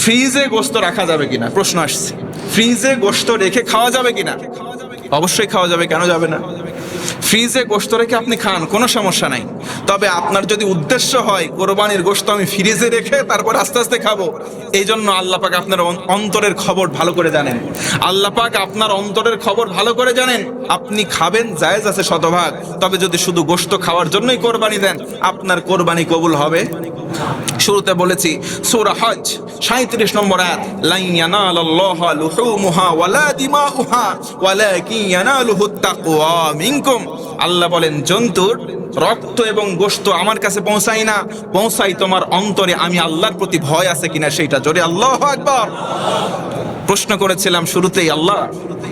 ফ্রিজে গোশত রাখা যাবে কিনা প্রশ্ন আসছে। ফ্রিজে গোশত রেখে খাওয়া যাবে কিনা? অবশ্যই খাওয়া যাবে, কেন যাবে না? ফ্রিজে গোশত রেখে আপনি খান, কোনো সমস্যা নাই। তবে আপনার যদি উদ্দেশ্য হয় কোরবানির গোশত আমি ফ্রিজে রেখে তারপর আস্তে আস্তে খাবো, এই জন্য আল্লাহ পাক আপনার অন্তরের খবর ভালো করে জানেন। আল্লাহ পাক আপনার অন্তরের খবর ভালো করে জানেন। আপনি খাবেন, জায়েজ আছে শতভাগ। তবে যদি শুধু গোশত খাওয়ার জন্যই কোরবানি দেন, আপনার কোরবানি কবুল হবে? শুরুতে বলেছি সূরা হজ 37 নম্বর আয়াত, লা ইয়ানালাল্লাহু লুহুমুহা ওয়ালা দিমাউহা ওয়ালাকিন ইয়ানালুহুত তাকওয়া মিনকুম। আল্লাহ বলেন জন্তুর রক্ত এবং গোশত আমার কাছে পৌঁছায় না, পৌঁছাই তোমার অন্তরে আমি আল্লাহর প্রতি ভয় আছে কিনা সেইটা। জোরে আল্লাহু আকবার। প্রশ্ন করেছিলাম শুরুতেই, আল্লাহ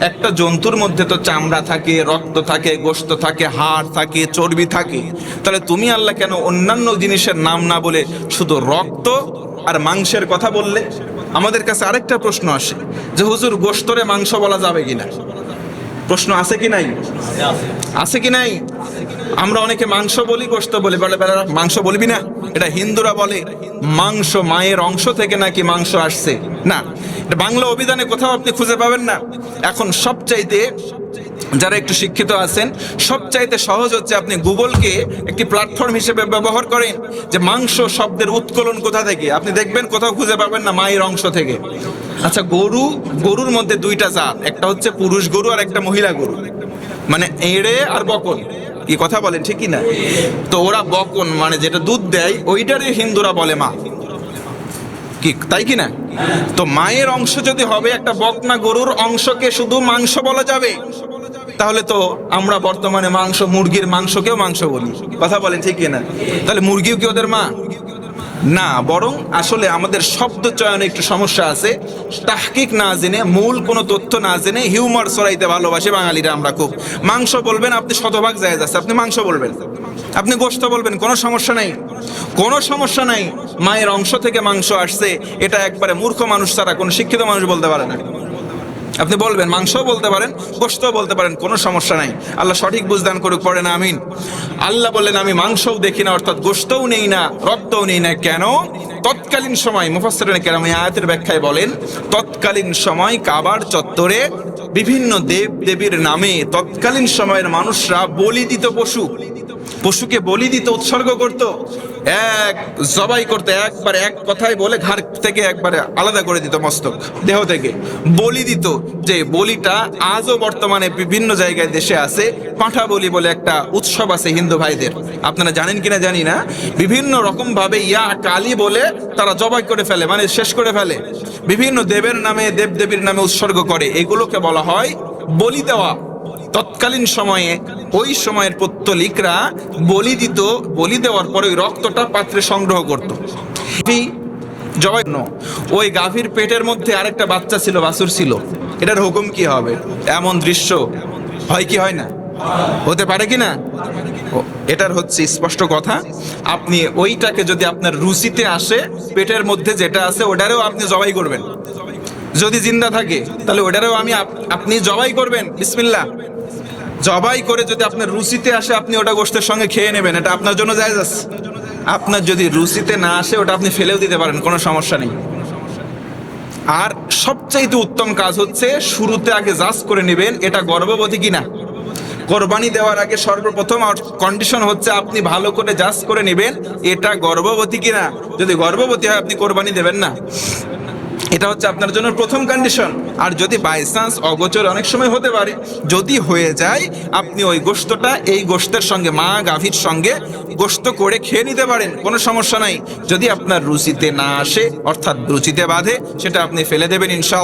একটা জন্তুর মধ্যে তো চামড়া থাকে, রক্ত থাকে, গোশত থাকে, হাড় থাকে, চর্বি থাকে, তাহলে তুমি আল্লাহ কেন অন্যান্য জিনিসের নাম না বলে শুধু রক্ত আর মাংসের কথা বললে? আমাদের কাছে আরেকটা প্রশ্ন আসে যে হুজুর গোশতরে মাংস বলা যাবে কিনা? প্রশ্ন আছে কি নাই? আছে কি নাই? আমরা অনেকে মাংস বলি, গোশত বলি, বলে মাংস বলবি না, এটা হিন্দুরা বলে মাংস মায়ের অংশ থেকে নাকি মাংস আসছে। না, এটা বাংলা অভিধানে কোথাও আপনি খুঁজে পাবেন না। এখন সবচাইতে যারা একটু শিক্ষিত আছেন, সবচাইতে সহজ হচ্ছে আপনি গুগলকে একটি প্ল্যাটফর্ম হিসেবে ব্যবহার করেন যে মাংস শব্দের উৎকলন কোথা থেকে, আপনি দেখবেন কোথাও খুঁজে পাবেন না মায়ের অংশ থেকে। আচ্ছা, গরুর মধ্যে দুইটা জাত, একটা হচ্ছে পুরুষ গরু আর একটা মহিলা গরু, মানে এড়ে আর বকন। কি কথা বলেন, ঠিক কি না? তো ওরা বকন মানে যেটা দুধ দেয় ওইটারে হিন্দুরা বলে মা, কি তাই কি না? তো মায়ের অংশ যদি হবে একটা বকনা গরুর অংশকে শুধু মাংস বলা যাবে, তাহলে তো আমরা বর্তমানে মাংস, মুরগির মাংসকেও মাংস বলি। কথা বলেন, ঠিক কি না? তাহলে মুরগিও কি ওদের মা? না, বরং আসলে আমাদের শব্দ চয়নে একটু সমস্যা আছে। তাহকিক না জেনে, মূল কোনো তথ্য না জেনে হিউমার ছড়াইতে ভালোবাসে বাঙালিরা আমরা খুব। মাংস বলবেন আপনি শতভাগ জায়েজ আছে, আপনি মাংস বলবেন, আপনি গোশত বলবেন, কোনো সমস্যা নাই, কোনো সমস্যা নাই। মায়ের অংশ থেকে মাংস আসছে, এটা একবারে মূর্খ মানুষ ছাড়া কোনো শিক্ষিত মানুষ বলতে পারে না। আপনি বলবেন, মাংসও বলতে পারেন, গোশতও বলতে পারেন, কোনো সমস্যা নাই। আল্লাহ সঠিক বুঝদান করুক, পড়েন আমিন। আল্লাহ বললেন আমি মাংসও দেখি না, অর্থাৎ গোশতও নেই না, রক্তও নেই না। কেন? তৎকালীন সময় মুফাসসিরিনে কেরাম এই আয়াতের ব্যাখ্যায় বলেন, তৎকালীন সময় কাবার চত্বরে বিভিন্ন দেব দেবীর নামে তৎকালীন সময়ের মানুষরা বলি দিত, পশুকে বলি দিত, উৎসর্গ করত, এক জবাই করতে একবার এক কথায় বলে ঘাড় থেকে একবারে আলাদা করে দিত, মস্তক দেহ থেকে বলি দিত। যে বলিটা আজও বর্তমানে বিভিন্ন জায়গায় দেশে আছে। পাঁঠা বলি বলে একটা উৎসব আছে হিন্দু ভাইদের, আপনারা জানেন কিনা জানি না। বিভিন্ন রকম ভাবে ইয়া কালী বলে তারা জবাই করে ফেলে, মানে শেষ করে ফেলে, বিভিন্ন দেবের নামে, দেব দেবীর নামে উৎসর্গ করে। এগুলোকে বলা হয় বলি দেওয়া। তৎকালীন সময়ে ওই সময়ের পৌত্তলিকরা বলি দিত, বলি দেওয়ার পরে ওই রক্তটা পাত্রে সংগ্রহ করত। জবাই ওই গাভীর পেটের মধ্যে আরেকটা বাচ্চা ছিল, বাছুর ছিল, এটার হুকুম কি হবে? এমন দৃশ্য হয় কি হয় না? হতে পারে কি না? এটার হচ্ছে স্পষ্ট কথা, আপনি ওইটাকে যদি আপনার রুচিতে আসে, পেটের মধ্যে যেটা আছে ওটারেও আপনি জবাই করবেন। যদি জিন্দা থাকে তাহলে ওটারেও আপনি জবাই করবেন, বিসমিল্লাহ জবাই করে যদি আপনার রুচিতে আসে আপনি ওটা গোশতের সঙ্গে খেয়ে নেবেন, এটা আপনার জন্য জায়েজ আছে। আপনার যদি রুচিতে না আসে ওটা আপনি ফেলেও দিতে পারেন, কোনো সমস্যা নেই। আর সবচাইতে উত্তম কাজ হচ্ছে শুরুতে আগে জাজ করে নেবেন এটা গর্ভবতী কিনা। কোরবানি দেওয়ার আগে সর্বপ্রথম কন্ডিশন হচ্ছে আপনি ভালো করে জাজ করে নেবেন এটা গর্ভবতী কিনা। যদি গর্ভবতী হয় আপনি কোরবানি দেবেন না, এটা হচ্ছে আপনার জন্য প্রথম কন্ডিশন। আর যদি বাই চান্স অগোচর অনেক সময় হতে পারে, যদি হয়ে যায় আপনি ওই গোশতটা এই গোশতের সঙ্গে, মা গাভীর সঙ্গে গোশত করে খেয়ে নিতে পারেন, কোনো সমস্যা নাই। যদি আপনার রুচিতে না আসে, অর্থাৎ রুচিতে বাধে, সেটা আপনি ফেলে দেবেন ইনশাআল্লাহ।